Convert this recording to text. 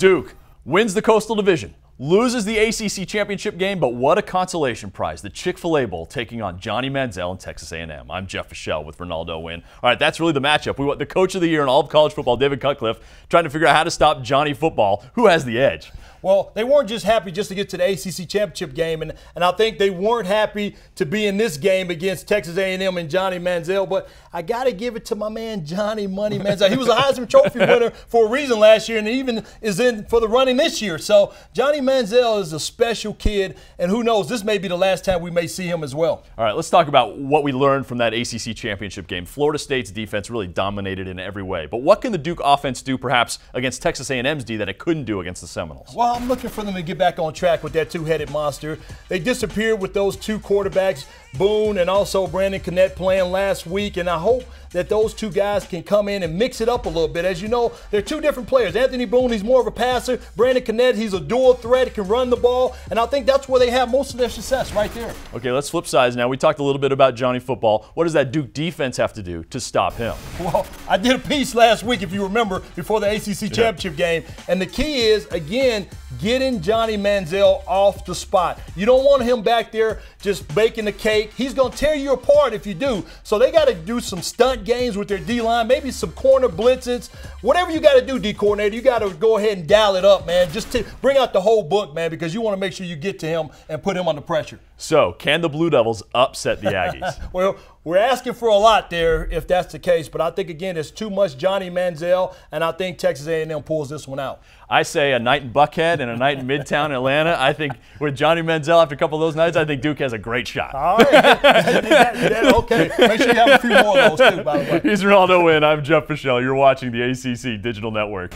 Duke wins the Coastal Division, loses the ACC Championship game, but what a consolation prize. The Chick-fil-A Bowl taking on Johnny Manziel and Texas A&M. I'm Jeff Fischel with Renaldo Wynn. All right, that's really the matchup. We want the coach of the year in all of college football, David Cutcliffe, trying to figure out how to stop Johnny football. Who has the edge? Well, they weren't just happy just to get to the ACC Championship game, and I think they weren't happy to be in this game against Texas A&M and Johnny Manziel, but I got to give it to my man Johnny Money Manziel. He was a Heisman Trophy winner for a reason last year and even is in for the running this year. So Johnny Manziel is a special kid, and who knows, this may be the last time we may see him as well. All right, let's talk about what we learned from that ACC Championship game. Florida State's defense really dominated in every way, but what can the Duke offense do perhaps against Texas A&M's D that it couldn't do against the Seminoles? Well, I'm looking for them to get back on track with that two-headed monster. They disappeared with those two quarterbacks, Boone and also Brandon Connett, playing last week, and I hope that those two guys can come in and mix it up a little bit. As you know, they're two different players. Anthony Boone, he's more of a passer. Brandon Connett, he's a dual threat. He can run the ball, and I think that's where they have most of their success, right there. Okay, let's flip sides now. We talked a little bit about Johnny football. What does that Duke defense have to do to stop him? Well, I did a piece last week, if you remember, before the ACC Championship game, and the key is, again, getting Johnny Manziel off the spot. You don't want him back there just baking the cake. He's going to tear you apart if you do. So they got to do some stunt games with their D-line, maybe some corner blitzes. Whatever you got to do, D coordinator, you got to go ahead and dial it up, man. Just to bring out the whole book, man, because you want to make sure you get to him and put him under pressure. So, can the Blue Devils upset the Aggies? Well, we're asking for a lot there if that's the case, but I think, again, it's too much Johnny Manziel, and I think Texas A&M pulls this one out. I say a night in Buckhead and a night in Midtown Atlanta. I think with Johnny Manziel, after a couple of those nights, I think Duke has a great shot. All right. Okay. Make sure you have a few more of those, too, by the way. He's Renaldo Wynn. I'm Jeff Fischel. You're watching the ACC Digital Network.